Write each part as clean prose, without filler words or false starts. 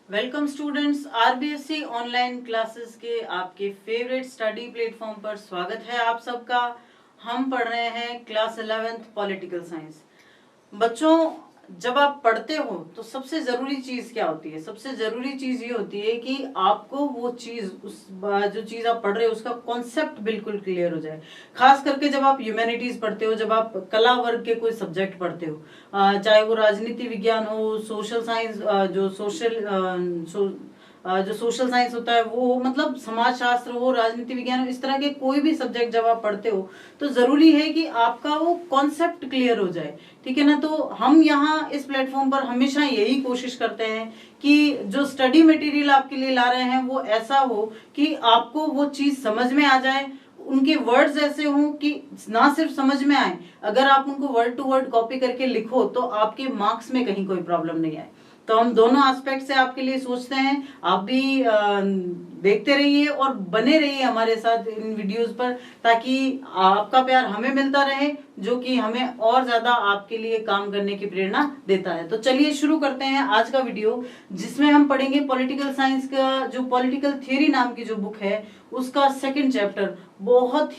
Welcome students, RBSC online classes के आपके favourite study platform पर स्वागत है आप सबका। हम पढ़ रहे हैं क्लास 11th पॉलिटिकल साइंस। बच्चों, जब आप पढ़ते हो तो सबसे जरूरी चीज क्या होती है? सबसे जरूरी चीज ये होती है कि आपको वो चीज जो चीज आप पढ़ रहे हो उसका कॉन्सेप्ट बिल्कुल क्लियर हो जाए। खास करके जब आप ह्यूमैनिटीज पढ़ते हो, जब आप कला वर्ग के कोई सब्जेक्ट पढ़ते हो, चाहे वो राजनीति विज्ञान हो, सोशल साइंस, जो सोशल साइंस होता है वो हो, मतलब समाज शास्त्र हो, राजनीति विज्ञान हो, इस तरह के कोई भी सब्जेक्ट जब आप पढ़ते हो तो जरूरी है कि आपका वो कॉन्सेप्ट क्लियर हो जाए। ठीक है ना? तो हम यहाँ इस प्लेटफॉर्म पर हमेशा यही कोशिश करते हैं कि जो स्टडी मटेरियल आपके लिए ला रहे हैं वो ऐसा हो कि आपको वो चीज समझ में आ जाए, उनके वर्ड्स ऐसे हों कि ना सिर्फ समझ में आए, अगर आप उनको वर्ड टू वर्ड कॉपी करके लिखो तो आपके मार्क्स में कहीं कोई प्रॉब्लम नहीं आए। तो हम दोनों एस्पेक्ट से आपके लिए सोचते हैं। आप भी देखते रहिए और बने रहिए हमारे साथ इन वीडियोस पर, ताकि आपका प्यार हमें मिलता रहे, जो कि हमें और ज्यादा आपके लिए काम करने की प्रेरणा देता है। तो चलिए शुरू करते हैं आज का वीडियो, जिसमें हम पढ़ेंगे पॉलिटिकल साइंस का जो पॉलिटिकल थियरी नाम की जो बुक है उसका सेकंड चैप्टर। बहुत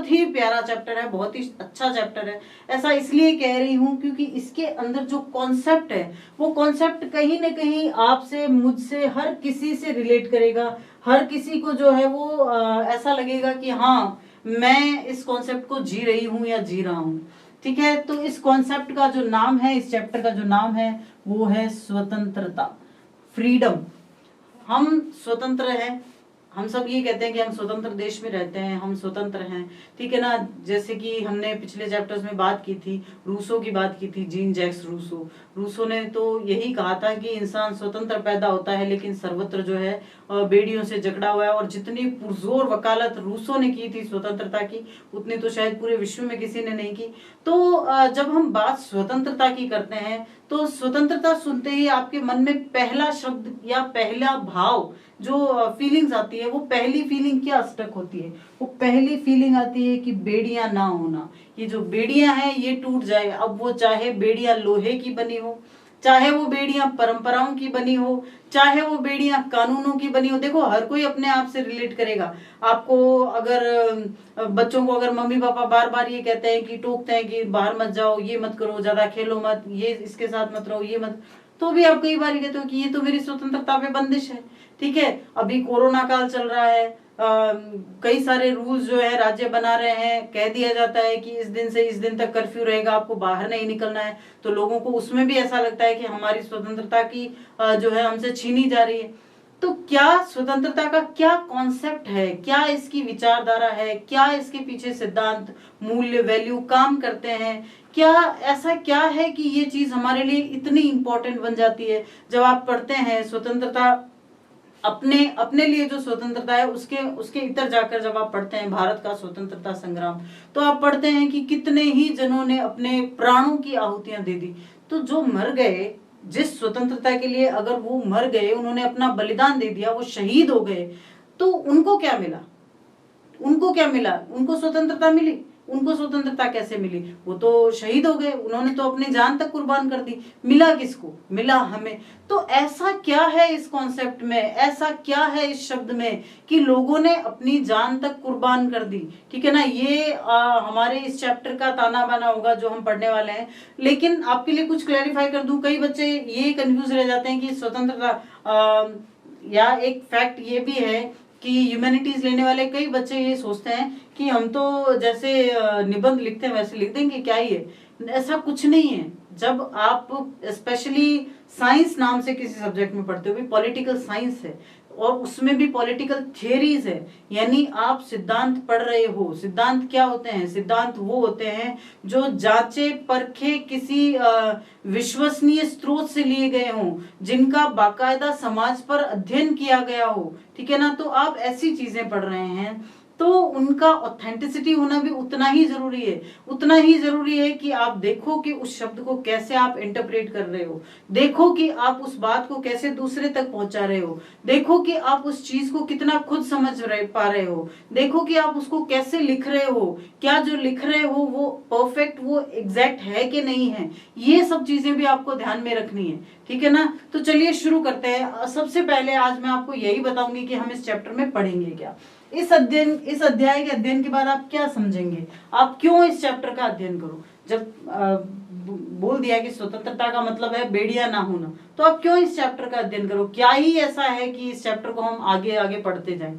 ही प्यारा चैप्टर है, बहुत ही अच्छा चैप्टर है। ऐसा इसलिए कह रही हूं क्योंकि इसके अंदर जो कॉन्सेप्ट है वो कॉन्सेप्ट कहीं ना कहीं आपसे, मुझसे, हर किसी से रिलेट करेगा। हर किसी को जो है वो ऐसा लगेगा कि हाँ, मैं इस कॉन्सेप्ट को जी रही हूं या जी रहा हूं। ठीक है? तो इस कॉन्सेप्ट का जो नाम है, इस चैप्टर का जो नाम है वो है स्वतंत्रता, फ्रीडम। हम स्वतंत्र हैं, हम सब ये कहते हैं कि हम स्वतंत्र देश में रहते हैं, हम स्वतंत्र हैं। ठीक है ना? जैसे कि हमने पिछले चैप्टर्स में बात की थी, रूसो की बात की थी, जीन जैक्स रूसो ने तो यही कहा था कि इंसान स्वतंत्र पैदा होता है लेकिन सर्वत्र जो है बेड़ियों से जकड़ा हुआ है। और जितनी पुरजोर वकालत रूसो ने की थी स्वतंत्रता की, उतनी तो शायद पूरे विश्व में किसी ने नहीं की। तो जब हम बात स्वतंत्रता की करते हैं तो स्वतंत्रता सुनते ही आपके मन में पहला शब्द या पहला भाव जो फीलिंग्स आती है, वो पहली फीलिंग क्या स्टक होती है? वो पहली फीलिंग आती है कि बेड़ियां ना होना। ये जो बेड़ियां हैं ये टूट जाए। अब वो चाहे बेड़ियां लोहे की बनी हो, चाहे वो बेड़ियां परंपराओं की बनी हो, चाहे वो बेड़ियां कानूनों की बनी हो। देखो, हर कोई अपने आप से रिलेट करेगा। आपको अगर बच्चों को अगर मम्मी पापा बार बार ये कहते हैं कि टोकते हैं कि बाहर मत जाओ, ये मत करो, ज्यादा खेलो मत, ये इसके साथ मत रहो, ये मत, तो भी आप कई बार कहते हो कि ये तो मेरी स्वतंत्रता पे बंदिश है। ठीक है? अभी कोरोना काल चल रहा है, कई सारे रूल्स जो है राज्य बना रहे हैं, कह दिया जाता है कि इस दिन से इस दिन तक कर्फ्यू रहेगा, आपको बाहर नहीं निकलना है। तो लोगों को उसमें भी ऐसा लगता है कि हमारी स्वतंत्रता की जो है हमसे छीनी जा रही है। तो क्या स्वतंत्रता का क्या कॉन्सेप्ट है, क्या इसकी विचारधारा है, क्या इसके पीछे सिद्धांत, मूल्य, वैल्यू काम करते हैं? क्या ऐसा क्या है कि ये चीज हमारे लिए इतनी इंपॉर्टेंट बन जाती है? जब आप पढ़ते हैं स्वतंत्रता, अपने अपने लिए जो स्वतंत्रता है उसके उसके इतर जाकर जब आप पढ़ते हैं भारत का स्वतंत्रता संग्राम, तो आप पढ़ते हैं कि कितने ही जनों ने अपने प्राणों की आहुतियां दे दी। तो जो मर गए जिस स्वतंत्रता के लिए, अगर वो मर गए, उन्होंने अपना बलिदान दे दिया, वो शहीद हो गए, तो उनको क्या मिला? उनको क्या मिला? उनको स्वतंत्रता मिली? उनको स्वतंत्रता कैसे मिली? वो तो शहीद हो गए, उन्होंने तो अपनी जान तक कुर्बान कर दी। मिला किसको? मिला हमें। तो ऐसा क्या है इस कॉन्सेप्ट में, ऐसा क्या है इस शब्द में कि लोगों ने अपनी जान तक कुर्बान कर दी? ठीक है ना? ये हमारे इस चैप्टर का ताना बाना होगा जो हम पढ़ने वाले हैं। लेकिन आपके लिए कुछ क्लैरिफाई कर दूं, कई बच्चे ये कंफ्यूज रह जाते हैं कि स्वतंत्रता, या एक फैक्ट ये भी है कि ह्यूमैनिटीज लेने वाले कई बच्चे ये सोचते हैं कि हम तो जैसे निबंध लिखते हैं वैसे लिख देंगे, क्या ही है। ऐसा कुछ नहीं है। जब आप स्पेशली साइंस नाम से किसी सब्जेक्ट में पढ़ते हो, पॉलिटिकल साइंस है और उसमें भी पॉलिटिकल थियरीज है, यानी आप सिद्धांत पढ़ रहे हो। सिद्धांत क्या होते हैं? सिद्धांत वो होते हैं जो जांचे परखे किसी विश्वसनीय स्रोत से लिए गए हों, जिनका बाकायदा समाज पर अध्ययन किया गया हो। ठीक है ना? तो आप ऐसी चीजें पढ़ रहे हैं तो उनका ऑथेंटिसिटी होना भी उतना ही जरूरी है। उतना ही जरूरी है कि आप देखो कि उस शब्द को कैसे आप इंटरप्रेट कर रहे हो, देखो कि आप उस बात को कैसे दूसरे तक पहुंचा रहे हो, देखो कि आप उस चीज को कितना खुद समझ पा रहे हो, देखो कि आप उसको कैसे लिख रहे हो, क्या जो लिख रहे हो वो परफेक्ट, वो एग्जैक्ट है कि नहीं है। ये सब चीजें भी आपको ध्यान में रखनी है, ठीक है ना। तो चलिए शुरू करते हैं। सबसे पहले आज मैं आपको यही बताऊंगी कि हम इस चैप्टर में पढ़ेंगे क्या। इस अध्याय के अध्ययन के बाद आप क्या समझेंगे, आप क्यों इस चैप्टर का अध्ययन करो। जब बोल दिया कि स्वतंत्रता का मतलब है बेड़िया ना होना, तो आप क्यों इस चैप्टर का अध्ययन करो, क्या ही ऐसा है कि इस चैप्टर को हम आगे आगे पढ़ते जाएं।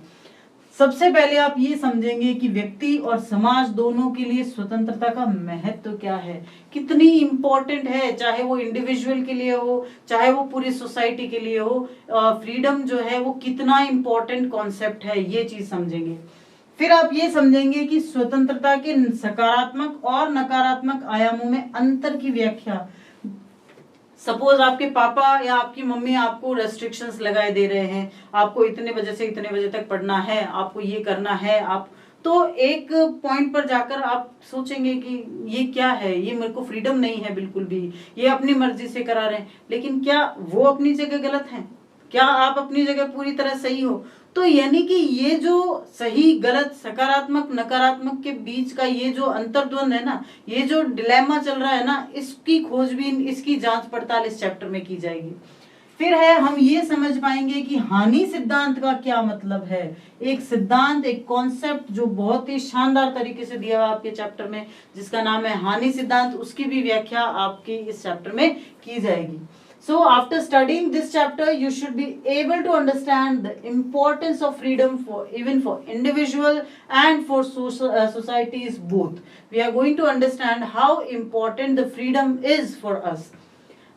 सबसे पहले आप ये समझेंगे कि व्यक्ति और समाज दोनों के लिए स्वतंत्रता का महत्व क्या है, कितनी इंपॉर्टेंट है, चाहे वो इंडिविजुअल के लिए हो, चाहे वो पूरी सोसाइटी के लिए हो। फ्रीडम जो है वो कितना इंपॉर्टेंट कॉन्सेप्ट है, ये चीज समझेंगे। फिर आप ये समझेंगे कि स्वतंत्रता के सकारात्मक और नकारात्मक आयामों में अंतर की व्याख्या। सपोज आपके पापा या आपकी मम्मी आपको रेस्ट्रिक्शंस लगाए दे रहे हैं, आपको इतने बजे से इतने बजे तक पढ़ना है, आपको ये करना है, आप तो एक पॉइंट पर जाकर आप सोचेंगे कि ये क्या है, ये मेरे को फ्रीडम नहीं है बिल्कुल भी, ये अपनी मर्जी से करा रहे हैं। लेकिन क्या वो अपनी जगह गलत है, क्या आप अपनी जगह पूरी तरह सही हो। तो यानी कि ये जो सही गलत सकारात्मक नकारात्मक के बीच का ये जो अंतर्द्वंद है ना, ये जो डिलेमा चल रहा है ना, इसकी खोजबीन, इसकी जांच पड़ताल इस चैप्टर में की जाएगी। फिर है हम ये समझ पाएंगे कि हानि सिद्धांत का क्या मतलब है। एक सिद्धांत, एक कॉन्सेप्ट जो बहुत ही शानदार तरीके से दिया हुआ आपके चैप्टर में, जिसका नाम है हानि सिद्धांत, उसकी भी व्याख्या आपकी इस चैप्टर में की जाएगी। So after studying this chapter, you should be able to understand the importance of freedom for even for individual and for societies both. We are going to understand how important the freedom is for us.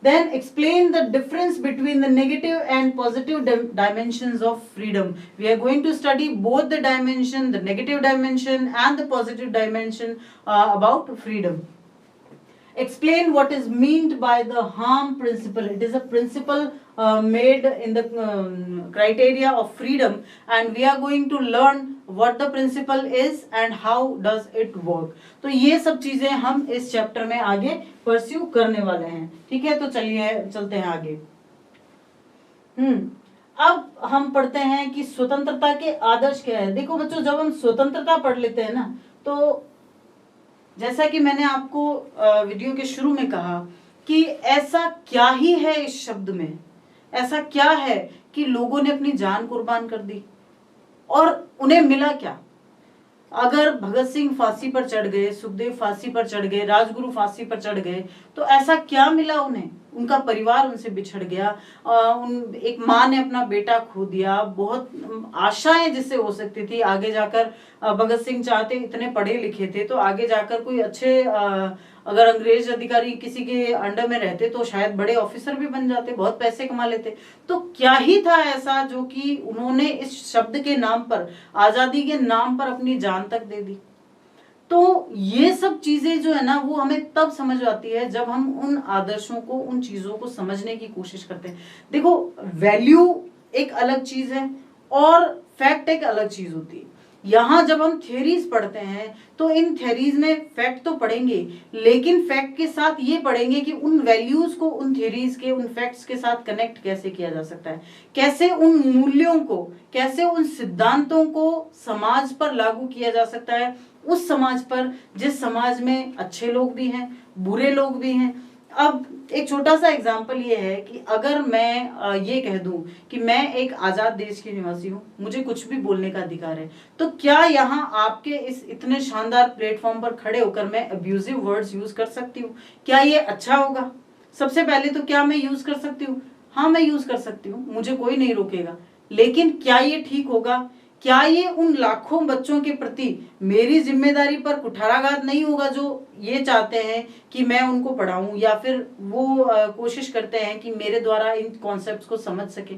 Then explain the difference between the negative and positive dimensions of freedom. We are going to study both the dimension, the negative dimension and the positive dimension about freedom. Explain what is meant by the harm principle. It is a principle made in the criteria of freedom, and we are going to learn what the principle is and how does it work. तो ये सब चीजें हम इस chapter में आगे pursue करने वाले हैं, ठीक है। तो चलिए चलते हैं आगे। अब हम पढ़ते हैं कि स्वतंत्रता के आदर्श क्या है। देखो बच्चों, जब हम स्वतंत्रता पढ़ लेते हैं ना, तो जैसा कि मैंने आपको वीडियो के शुरू में कहा कि ऐसा क्या ही है इस शब्द में, ऐसा क्या है कि लोगों ने अपनी जान कुर्बान कर दी और उन्हें मिला क्या। अगर भगत सिंह फांसी पर चढ़ गए, सुखदेव फांसी पर चढ़ गए, राजगुरु फांसी पर चढ़ गए, तो ऐसा क्या मिला उन्हें। उनका परिवार उनसे बिछड़ गया, एक माँ ने अपना बेटा खो दिया, बहुत आशाएं जिससे हो सकती थी आगे जाकर। भगत सिंह चाहते, इतने पढ़े लिखे थे, तो आगे जाकर कोई अच्छे अगर अंग्रेज अधिकारी किसी के अंडर में रहते तो शायद बड़े ऑफिसर भी बन जाते, बहुत पैसे कमा लेते। तो क्या ही था ऐसा जो कि उन्होंने इस शब्द के नाम पर, आजादी के नाम पर अपनी जान तक दे दी। तो ये सब चीजें जो है ना, वो हमें तब समझ आती है जब हम उन आदर्शों को, उन चीजों को समझने की कोशिश करते हैं। देखो, वैल्यू एक अलग चीज है और फैक्ट एक अलग चीज होती है। यहाँ जब हम थ्योरीज पढ़ते हैं तो इन थ्योरीज में फैक्ट तो पढ़ेंगे, लेकिन फैक्ट के साथ ये पढ़ेंगे कि उन वैल्यूज को उन थ्योरीज के, उन फैक्ट्स के साथ कनेक्ट कैसे किया जा सकता है, कैसे उन मूल्यों को, कैसे उन सिद्धांतों को समाज पर लागू किया जा सकता है, उस समाज पर जिस समाज में अच्छे लोग भी हैं, बुरे लोग भी हैं। अब एक छोटा सा एग्जाम्पल ये है कि अगर मैं ये कह दूं कि मैं एक आजाद देश की निवासी हूं, मुझे कुछ भी बोलने का अधिकार है, तो क्या यहाँ आपके इस इतने शानदार प्लेटफॉर्म पर खड़े होकर मैं अब्यूजिव वर्ड्स यूज कर सकती हूँ? क्या ये अच्छा होगा? सबसे पहले तो क्या मैं यूज कर सकती हूँ? हाँ, मैं यूज कर सकती हूँ, मुझे कोई नहीं रोकेगा। लेकिन क्या ये ठीक होगा? क्या ये उन लाखों बच्चों के प्रति मेरी जिम्मेदारी पर कुठाराघात नहीं होगा जो ये चाहते हैं कि मैं उनको पढ़ाऊं, या फिर वो कोशिश करते हैं कि मेरे द्वारा इन कॉन्सेप्ट्स को समझ सके।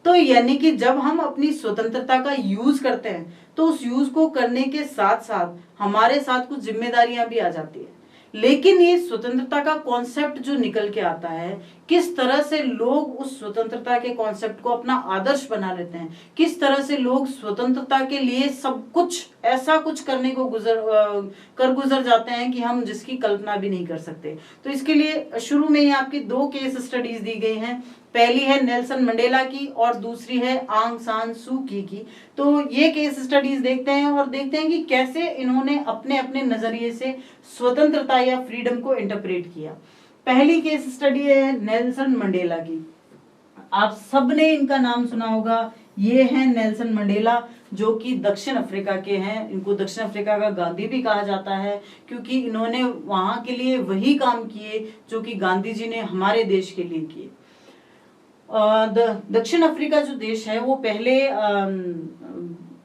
तो यानी कि जब हम अपनी स्वतंत्रता का यूज करते हैं तो उस यूज को करने के साथ साथ हमारे साथ कुछ जिम्मेदारियां भी आ जाती है। लेकिन ये स्वतंत्रता का कॉन्सेप्ट जो निकल के आता है, किस तरह से लोग उस स्वतंत्रता के कॉन्सेप्ट को अपना आदर्श बना लेते हैं, किस तरह से लोग स्वतंत्रता के लिए सब कुछ ऐसा कुछ करने को गुजर जाते हैं कि हम जिसकी कल्पना भी नहीं कर सकते। तो इसके लिए शुरू में ही आपकी 2 केस स्टडीज दी गई हैं। पहली है नेल्सन मंडेला की और दूसरी है आंग सान सू की। तो ये केस स्टडीज देखते हैं और देखते हैं कि कैसे इन्होंने अपने अपने नजरिए से स्वतंत्रता या फ्रीडम को इंटरप्रेट किया। पहली केस स्टडी है नेल्सन मंडेला की। आप सबने इनका नाम सुना होगा। ये है नेल्सन मंडेला, जो कि दक्षिण अफ्रीका के हैं। इनको दक्षिण अफ्रीका का गांधी भी कहा जाता है, क्योंकि इन्होंने वहां के लिए वही काम किए जो कि गांधी जी ने हमारे देश के लिए किए। दक्षिण अफ्रीका जो देश है वो पहले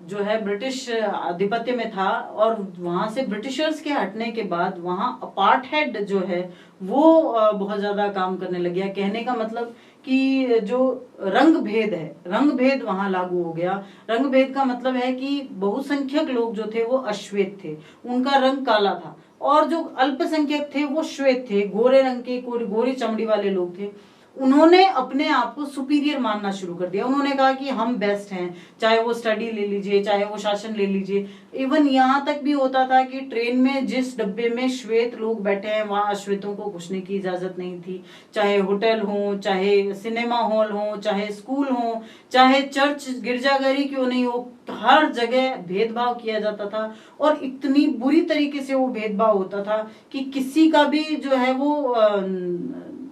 जो है ब्रिटिश आधिपत्य में था, और वहां से ब्रिटिशर्स के हटने के बाद वहां अपार्टहेड जो है वो बहुत ज्यादा काम करने लग गया। कहने का मतलब कि जो रंग भेद है, रंग भेद वहां लागू हो गया। रंग भेद का मतलब है कि बहुसंख्यक लोग जो थे वो अश्वेत थे, उनका रंग काला था, और जो अल्पसंख्यक थे वो श्वेत थे, गोरे रंग के, गोरी चमड़ी वाले लोग थे। उन्होंने अपने आप को सुपीरियर मानना शुरू कर दिया। उन्होंने कहा कि हम बेस्ट हैं, चाहे वो स्टडी ले लीजिए, चाहे वो शासन ले लीजिए। इवन यहाँ तक भी होता था कि ट्रेन में जिस डब्बे में श्वेत लोग बैठे हैं वहां अश्वेतों को घुसने की इजाजत नहीं थी। चाहे होटल हो, चाहे सिनेमा हॉल हो, चाहे स्कूल हो, चाहे चर्च गिरजाघर ही क्यों नहीं हो, हर जगह भेदभाव किया जाता था। और इतनी बुरी तरीके से वो भेदभाव होता था कि किसी का भी जो है वो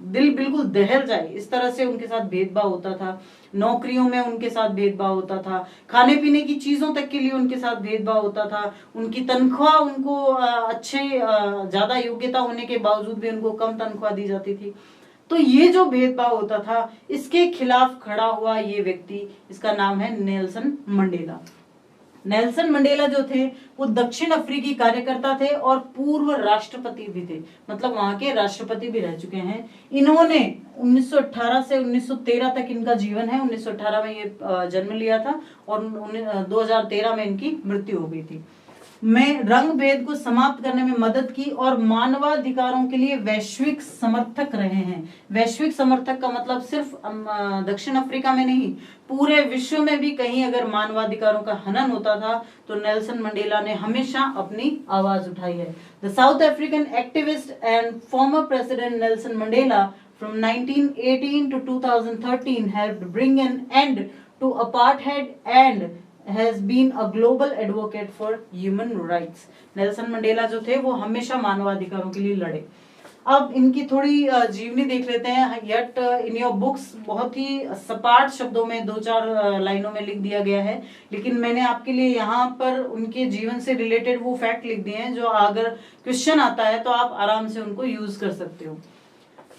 दिल बिल्कुल दहल जाए, इस तरह से उनके साथ भेदभाव होता था। नौकरियों में उनके साथ भेदभाव होता था, खाने पीने की चीजों तक के लिए उनके साथ भेदभाव होता था। उनकी तनख्वाह उनको अच्छे ज्यादा योग्यता होने के बावजूद भी उनको कम तनख्वाह दी जाती थी। तो ये जो भेदभाव होता था, इसके खिलाफ खड़ा हुआ ये व्यक्ति, इसका नाम है नेल्सन मंडेला। नेल्सन मंडेला जो थे वो दक्षिण अफ्रीकी कार्यकर्ता थे और पूर्व राष्ट्रपति भी थे, मतलब वहां के राष्ट्रपति भी रह चुके हैं। इन्होंने 1918 से 1913 तक इनका जीवन है। 1918 में ये जन्म लिया था और 2013 में इनकी मृत्यु हो गई थी। में रंग भेद को समाप्त करने में मदद की और मानवाधिकारों के लिए वैश्विक समर्थक रहे हैं। वैश्विक समर्थक का मतलब सिर्फ दक्षिण अफ्रीका में नहीं, पूरे विश्व में भी कहीं अगर मानवाधिकारों का हनन होता था तो नेल्सन मंडेला ने हमेशा अपनी आवाज उठाई है। The south African activist and former president Nelson Mandela from 1918 to 2013 helped bring an end to apartheid and has been a global advocate for human rights। Nelson Mandela जो थे वो हमेशा मानवाधिकारों के लिए लड़े। अब इनकी थोड़ी जीवनी देख लेते हैं। यट इन योर बुक्स बहुत ही सपाट शब्दों में 2-4 लाइनों में लिख दिया गया है, लेकिन मैंने आपके लिए यहाँ पर उनके जीवन से रिलेटेड वो फैक्ट लिख दिए हैं जो अगर क्वेश्चन आता है तो आप आराम से उनको यूज कर सकते हो।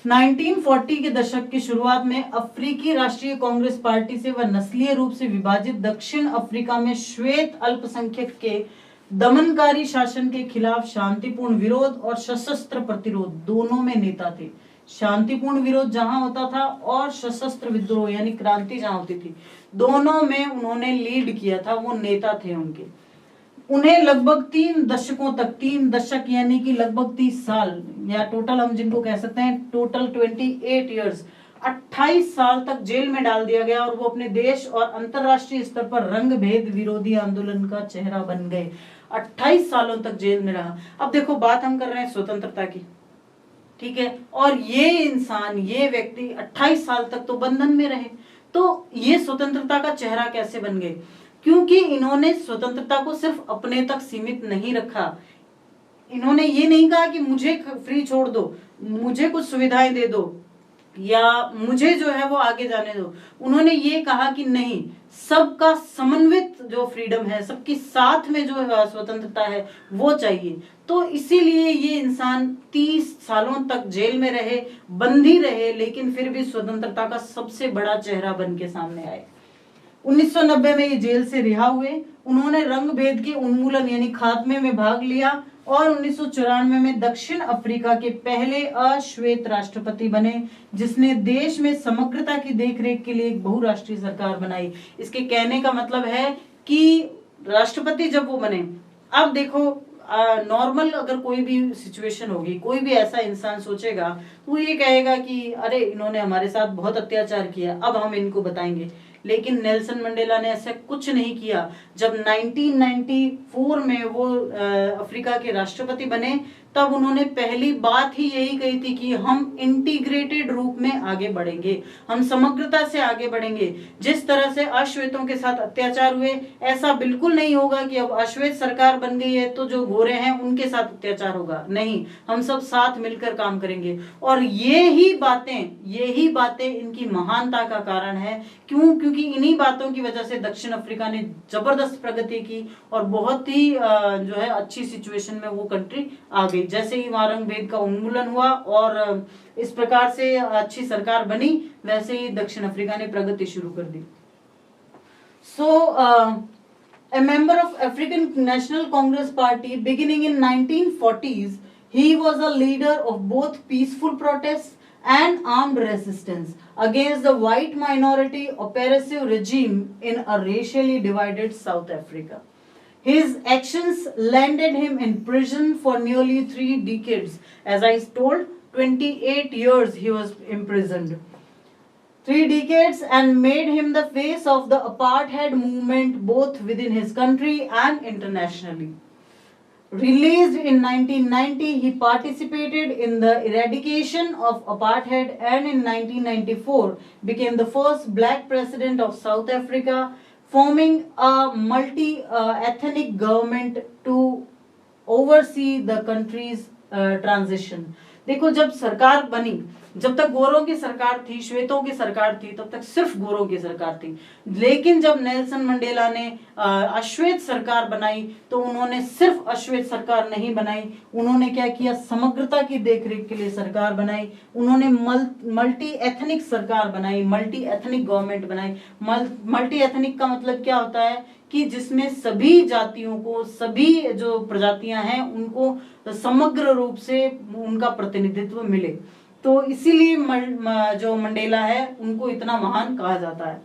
1940 के दशक की शुरुआत में अफ्रीकी राष्ट्रीय कांग्रेस पार्टी से व नस्लीय रूप से विभाजित दक्षिण अफ्रीका में श्वेत अल्पसंख्यक के दमनकारी शासन के खिलाफ शांतिपूर्ण विरोध और सशस्त्र प्रतिरोध दोनों में नेता थे। शांतिपूर्ण विरोध जहां होता था और सशस्त्र विद्रोह यानी क्रांति जहां होती थी, दोनों में उन्होंने लीड किया था, वो नेता थे उनके। उन्हें लगभग 3 दशकों तक, 3 दशक यानी कि लगभग 30 साल, या टोटल हम जिनको कह सकते हैं टोटल 28 ईयर्स, 28 साल तक जेल में डाल दिया गया और वो अपने देश और अंतरराष्ट्रीय स्तर पर रंग भेद विरोधी आंदोलन का चेहरा बन गए। 28 सालों तक जेल में रहा। अब देखो, बात हम कर रहे हैं स्वतंत्रता की, ठीक है, और ये इंसान, ये व्यक्ति 28 साल तक तो बंधन में रहे, तो ये स्वतंत्रता का चेहरा कैसे बन गए? क्योंकि इन्होंने स्वतंत्रता को सिर्फ अपने तक सीमित नहीं रखा। इन्होंने ये नहीं कहा कि मुझे फ्री छोड़ दो, मुझे कुछ सुविधाएं दे दो, या मुझे जो है वो आगे जाने दो। उन्होंने ये कहा कि नहीं, सबका समन्वित जो फ्रीडम है, सबकी साथ में जो स्वतंत्रता है वो चाहिए। तो इसीलिए ये इंसान 30 सालों तक जेल में रहे, बंदी रहे, लेकिन फिर भी स्वतंत्रता का सबसे बड़ा चेहरा बन के सामने आए। 1990 में ये जेल से रिहा हुए। उन्होंने रंग भेद के उन्मूलन यानी खात्मे में भाग लिया और 1994 में दक्षिण अफ्रीका के पहले अश्वेत राष्ट्रपति बने, जिसने देश में समग्रता की देखरेख के लिए एक बहुराष्ट्रीय सरकार बनाई। इसके कहने का मतलब है कि राष्ट्रपति जब वो बने, अब देखो नॉर्मल अगर कोई भी सिचुएशन होगी, कोई भी ऐसा इंसान सोचेगा तो वो ये कहेगा कि अरे इन्होंने हमारे साथ बहुत अत्याचार किया, अब हम इनको बताएंगे। लेकिन नेल्सन मंडेला ने ऐसा कुछ नहीं किया। जब 1994 में वो अफ्रीका के राष्ट्रपति बने, तब उन्होंने पहली बात ही यही कही थी कि हम इंटीग्रेटेड रूप में आगे बढ़ेंगे, हम समग्रता से आगे बढ़ेंगे। जिस तरह से अश्वेतों के साथ अत्याचार हुए, ऐसा बिल्कुल नहीं होगा कि अब अश्वेत सरकार बन गई है तो जो गोरे हैं उनके साथ अत्याचार होगा। नहीं, हम सब साथ मिलकर काम करेंगे। और यही बातें इनकी महानता का कारण है। क्यों? क्योंकि इन्हीं बातों की वजह से दक्षिण अफ्रीका ने जबरदस्त प्रगति की और बहुत ही जो है अच्छी सिचुएशन में वो कंट्री आ गई। जैसे ही वहां रंग भेद का उन्मूलन हुआ और इस प्रकार से अच्छी सरकार बनी, वैसे ही दक्षिण अफ्रीका ने प्रगति शुरू कर दी। A member of African National Congress Party beginning in 1940s, he was a leader of both peaceful protests and armed resistance against the white minority oppressive regime in a racially divided South Africa. His actions landed him in prison for nearly 3 decades. As I told, 28 years he was imprisoned. 3 decades, and made him the face of the apartheid movement both within his country and internationally. Released in 1990, he participated in the eradication of apartheid and in 1994 became the first black president of South Africa, forming a multi-ethnic government to oversee the country's transition. देखो, जब सरकार बनी, जब तक गोरों की सरकार थी, श्वेतों की सरकार थी, तब तक सिर्फ गोरों की सरकार थी। लेकिन जब नेल्सन मंडेला ने अश्वेत सरकार बनाई, तो उन्होंने सिर्फ अश्वेत सरकार नहीं बनाई, उन्होंने क्या किया, समग्रता की देखरेख के लिए सरकार बनाई। उन्होंने मल्टी एथनिक सरकार बनाई, मल्टी एथनिक गवर्नमेंट बनाई। मल्टी एथनिक का मतलब क्या होता है कि जिसमें सभी जातियों को, सभी जो प्रजातियां हैं उनको समग्र रूप से उनका प्रतिनिधित्व मिले। तो इसीलिए जो मंडेला है उनको इतना महान कहा जाता है।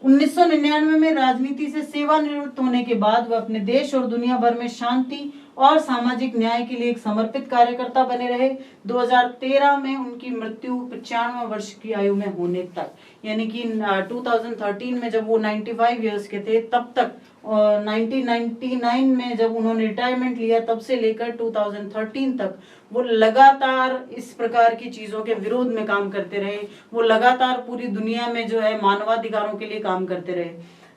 1999 में राजनीति से सेवानिवृत्त होने के बाद वह अपने देश और दुनिया भर में शांति और सामाजिक न्याय के लिए एक समर्पित कार्यकर्ता बने रहे। 2013 में उनकी मृत्यु 95 वर्ष की आयु में होने तक, यानी कि 2013 में जब वो 95 इयर्स के थे, तब तक 1999 में जब उन्होंने रिटायरमेंट लिया, तब से लेकर 2013 तक वो लगातार इस प्रकार की चीजों के विरोध में काम करते रहे। वो लगातार पूरी दुनिया में जो है मानवाधिकारों के लिए काम करते रहे।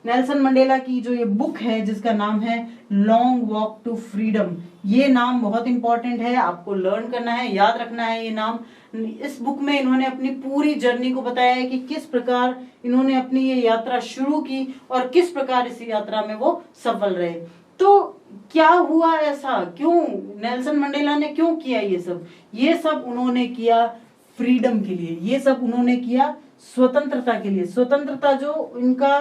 नेल्सन मंडेला की जो ये बुक है, जिसका नाम है लॉन्ग वॉक टू फ्रीडम, ये नाम बहुत इंपॉर्टेंट है, आपको लर्न करना है, याद रखना है ये नाम। इस बुक में इन्होंने अपनी पूरी जर्नी को बताया है कि किस प्रकार इन्होंने अपनी ये यात्रा शुरू की और किस प्रकार इस यात्रा में वो सफल रहे। तो क्या हुआ ऐसा, क्यों नेल्सन मंडेला ने क्यों किया ये सब? ये सब उन्होंने किया फ्रीडम के लिए, ये सब उन्होंने किया स्वतंत्रता के लिए। स्वतंत्रता जो इनका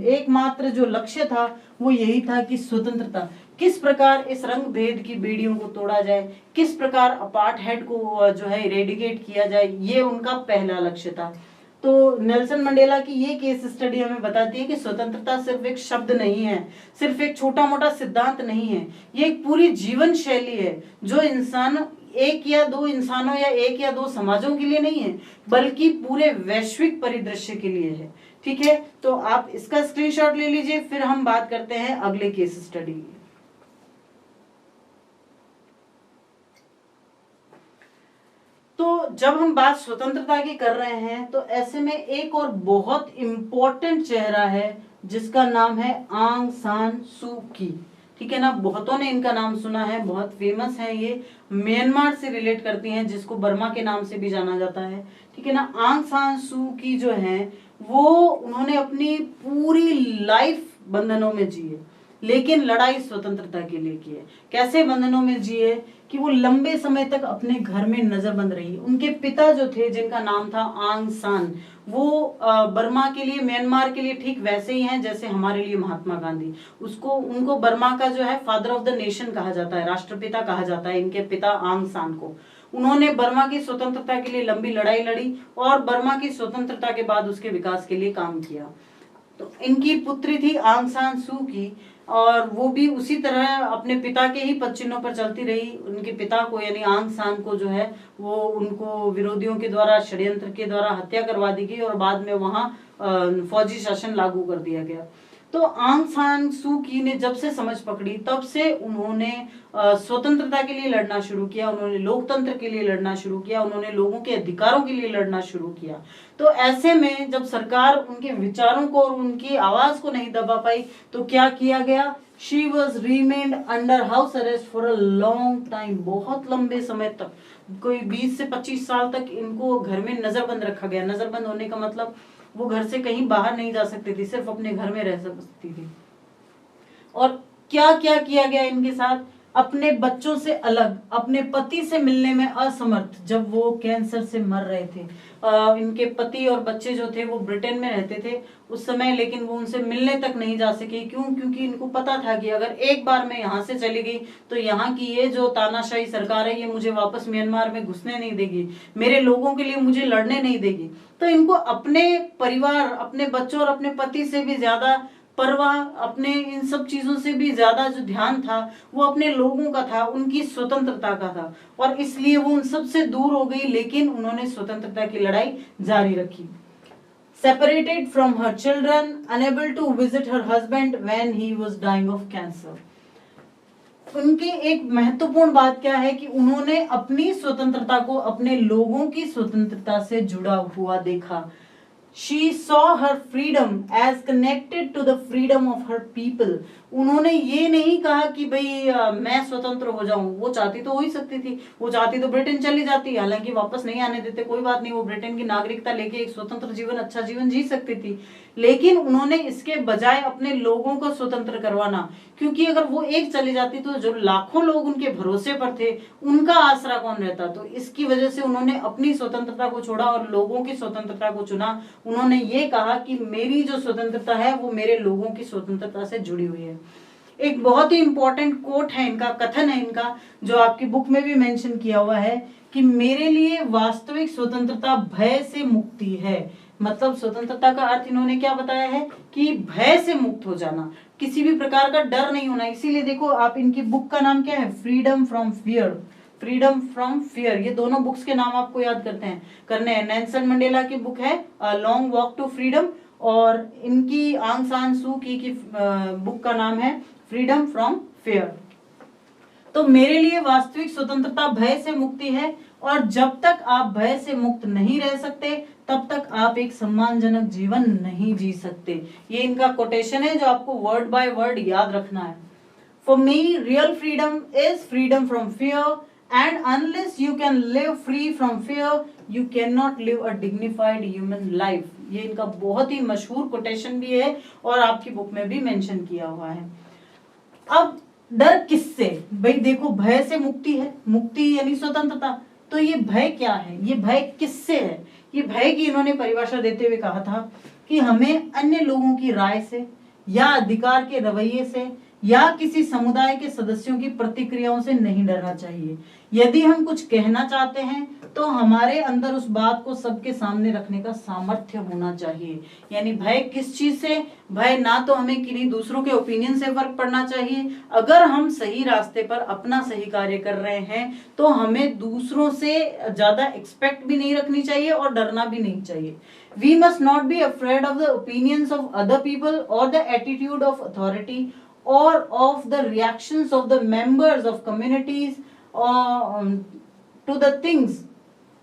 एकमात्र जो लक्ष्य था वो यही था कि स्वतंत्रता, किस प्रकार इस रंग भेद की बेड़ियों को तोड़ा जाए, किस प्रकार अपार्टहाइड को जो है इरेडिकेट किया जाए, ये उनका पहला लक्ष्य था। तो नेल्सन मंडेला की ये केस स्टडी हमें बताती है कि स्वतंत्रता सिर्फ एक शब्द नहीं है, सिर्फ एक छोटा मोटा सिद्धांत नहीं है, ये एक पूरी जीवन शैली है जो इंसान एक या दो इंसानों या एक या दो समाजों के लिए नहीं है, बल्कि पूरे वैश्विक परिदृश्य के लिए है। ठीक है, तो आप इसका स्क्रीनशॉट ले लीजिए, फिर हम बात करते हैं अगले केस स्टडी की। तो जब हम बात स्वतंत्रता की कर रहे हैं, तो ऐसे में एक और बहुत इंपॉर्टेंट चेहरा है जिसका नाम है आंग सान सू की। ठीक है ना, बहुतों ने इनका नाम सुना है, बहुत फेमस है ये, म्यांमार से रिलेट करती हैं, जिसको बर्मा के नाम से भी जाना जाता है। ठीक है ना, आंग सान सू की जो है वो उन्होंने अपनी पूरी लाइफ बंधनों में जिए, लेकिन लड़ाई स्वतंत्रता के लिए की है। कैसे बंधनों में जिए कि वो लंबे समय तक अपने घर में नजरबंद रही। उनके पिता जो थे, जिनका नाम था आंग सान, वो बर्मा के लिए, म्यांमार के लिए ठीक वैसे ही हैं जैसे हमारे लिए महात्मा गांधी। उनको बर्मा का जो है फादर ऑफ द नेशन कहा जाता है, राष्ट्रपिता कहा जाता है इनके पिता आंग सान को। उन्होंने बर्मा की स्वतंत्रता के लिए लंबी लड़ाई लड़ी और बर्मा की स्वतंत्रता के बाद उसके विकास के लिए काम किया। तो इनकी पुत्री थी आंग सान सू की, और वो भी उसी तरह अपने पिता के ही पदचिन्हों पर चलती रही। उनके पिता को यानी आंग सान को जो है वो उनको विरोधियों के द्वारा षड्यंत्र के द्वारा हत्या करवा दी गई और बाद में वहां फौजी शासन लागू कर दिया गया। तो आंग सान सू की ने जब से समझ पकड़ी तब से उन्होंने स्वतंत्रता के लिए लड़ना शुरू किया, उन्होंने लोकतंत्र के लिए लड़ना शुरू किया, उन्होंने लोगों के अधिकारों के लिए लड़ना शुरू किया। तो ऐसे में जब सरकार उनके विचारों को और उनकी आवाज को नहीं दबा पाई तो क्या किया गया? She was remained under house arrest for a long time, बहुत लंबे समय तक, कोई 20 से 25 साल तक इनको घर में नजरबंद रखा गया। नजरबंद होने का मतलब वो घर से कहीं बाहर नहीं जा सकती थी, सिर्फ अपने घर में रह सकती थी। और क्या क्या किया गया इनके साथ? अपने बच्चों से अलग, अपने पति से मिलने में असमर्थ, जब वो कैंसर से मर रहे थे। इनके पति और बच्चे जो थे वो ब्रिटेन में रहते थे उस समय, लेकिन वो उनसे मिलने तक नहीं जा सके। क्यों? क्योंकि इनको पता था कि अगर एक बार मैं यहाँ से चली गई तो यहाँ की ये जो तानाशाही सरकार है ये मुझे वापस म्यांमार में घुसने नहीं देगी, मेरे लोगों के लिए मुझे लड़ने नहीं देगी। तो इनको अपने परिवार, अपने बच्चों और अपने पति से भी ज्यादा परवाह, अपने इन सब चीजों से भी ज्यादा जो ध्यान था वो अपने लोगों का था, उनकी स्वतंत्रता का था, और इसलिए वो उन सब से दूर हो गई, लेकिन उन्होंने स्वतंत्रता की लड़ाई जारी रखी। Separated from her children, unable to visit her husband when he was dying of cancer. उनकी एक महत्वपूर्ण बात क्या है कि उन्होंने अपनी स्वतंत्रता को अपने लोगों की स्वतंत्रता से जुड़ा हुआ देखा। She saw her freedom as connected to the freedom of her people. उन्होंने ये नहीं कहा कि भाई मैं स्वतंत्र हो जाऊं, वो चाहती तो हो ही सकती थी, वो चाहती तो ब्रिटेन चली जाती, हालांकि वापस नहीं आने देते, कोई बात नहीं, वो ब्रिटेन की नागरिकता लेके एक स्वतंत्र जीवन, अच्छा जीवन जी सकती थी। लेकिन उन्होंने इसके बजाय अपने लोगों को स्वतंत्र करवाना, क्योंकि अगर वो एक चली जाती तो जो लाखों लोग उनके भरोसे पर थे उनका आसरा कौन रहता। तो इसकी वजह से उन्होंने अपनी स्वतंत्रता को छोड़ा और लोगों की स्वतंत्रता को चुना। उन्होंने ये कहा कि मेरी जो स्वतंत्रता है वो मेरे लोगों की स्वतंत्रता से जुड़ी हुई है। एक बहुत ही इंपॉर्टेंट कोट है इनका, कथन है इनका, जो आपकी बुक में भी मेंशन किया हुआ है कि मेरे लिए वास्तविक स्वतंत्रता भय से मुक्ति है। मतलब स्वतंत्रता का अर्थ इन्होंने क्या बताया है कि भय से मुक्त हो जाना, किसी भी प्रकार का डर नहीं होना। इसीलिए देखो आप, इनकी बुक का नाम क्या है? Freedom from fear. Freedom from fear, ये दोनों बुक्स के नाम आपको याद करने हैं। नेल्सन मंडेला की बुक है लॉन्ग वॉक टू फ्रीडम, और इनकी आंग सान सू की बुक का नाम है फ्रीडम फ्रॉम फियर। तो मेरे लिए वास्तविक स्वतंत्रता भय से मुक्ति है, और जब तक आप भय से मुक्त नहीं रह सकते तब तक आप एक सम्मानजनक जीवन नहीं जी सकते। ये इनका कोटेशन है जो आपको वर्ड बाय वर्ड याद रखना है। For me real freedom is freedom from fear, and unless you can live free from fear you can not live a dignified human life. ये इनका बहुत ही मशहूर कोटेशन भी है और आपकी बुक में भी मेंशन किया हुआ है। अब डर किससे? भाई देखो, भय से मुक्ति है, मुक्ति यानी स्वतंत्रता, तो ये भय क्या है? ये भय किससे है? ये भय की इन्होंने परिभाषा देते हुए कहा था कि हमें अन्य लोगों की राय से या अधिकार के रवैये से या किसी समुदाय के सदस्यों की प्रतिक्रियाओं से नहीं डरना चाहिए। यदि हम कुछ कहना चाहते हैं तो हमारे अंदर उस बात को सबके सामने रखने का सामर्थ्य होना चाहिए। यानी भय किस चीज से? भय ना तो हमें किन्हीं दूसरों के ओपिनियन से फर्क पड़ना चाहिए। अगर हम सही रास्ते पर अपना सही कार्य कर रहे हैं तो हमें दूसरों से ज्यादा एक्सपेक्ट भी नहीं रखनी चाहिए और डरना भी नहीं चाहिए। We must not be afraid of the opinions of other people or the attitude of authority or of the reactions of the members of communities to the things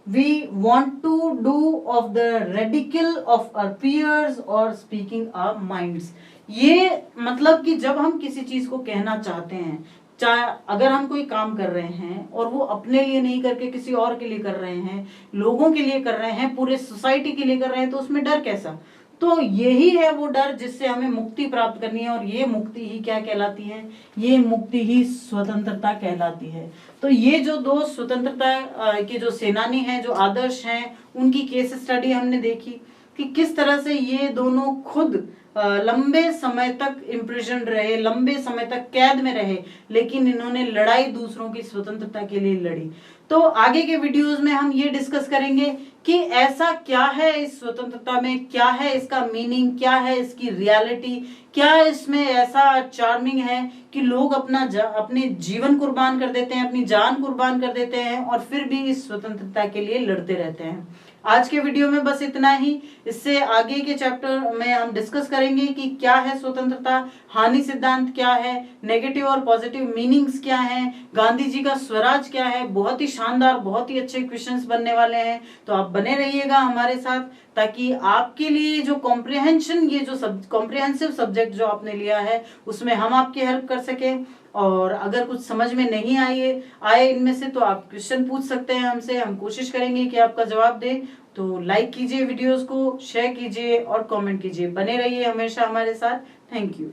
we want to do, of the ridicule of our peers or speaking our minds। ये मतलब कि जब हम किसी चीज को कहना चाहते हैं, चाहे अगर हम कोई काम कर रहे हैं और वो अपने लिए नहीं करके किसी और के लिए कर रहे हैं, लोगों के लिए कर रहे हैं, पूरे सोसाइटी के लिए कर रहे हैं, तो उसमें डर कैसा? तो यही है वो डर जिससे हमें मुक्ति प्राप्त करनी है, और ये मुक्ति ही क्या कहलाती है? ये मुक्ति ही स्वतंत्रता कहलाती है। तो ये जो दो स्वतंत्रता के जो सेनानी हैं, जो आदर्श हैं, उनकी केस स्टडी हमने देखी कि किस तरह से ये दोनों खुद लंबे समय तक इम्प्रिजन रहे, लंबे समय तक कैद में रहे, लेकिन इन्होंने लड़ाई दूसरों की स्वतंत्रता के लिए लड़ी। तो आगे के वीडियोस में हम ये डिस्कस करेंगे कि ऐसा क्या है इस स्वतंत्रता में, क्या है इसका मीनिंग, क्या है इसकी रियलिटी, क्या इसमें ऐसा चार्मिंग है कि लोग अपने जीवन कुर्बान कर देते हैं, अपनी जान कुर्बान कर देते हैं और फिर भी इस स्वतंत्रता के लिए लड़ते रहते हैं। आज के वीडियो में बस इतना ही। इससे आगे के चैप्टर में हम डिस्कस करेंगे कि क्या है स्वतंत्रता, हानि सिद्धांत क्या है, नेगेटिव और पॉजिटिव मीनिंग्स क्या हैं, गांधी जी का स्वराज क्या है। बहुत ही शानदार, बहुत ही अच्छे क्वेश्चंस बनने वाले हैं, तो आप बने रहिएगा हमारे साथ, ताकि आपके लिए जो कॉम्प्रिहेंशन, ये जो कॉम्प्रिहेंसिव सब्जेक्ट जो आपने लिया है उसमें हम आपकी हेल्प कर सकें। और अगर कुछ समझ में नहीं आए इनमें से, तो आप क्वेश्चन पूछ सकते हैं हमसे, हम कोशिश करेंगे कि आपका जवाब दें। तो लाइक कीजिए वीडियोस को, शेयर कीजिए और कमेंट कीजिए। बने रहिए हमेशा हमारे साथ। Thank you.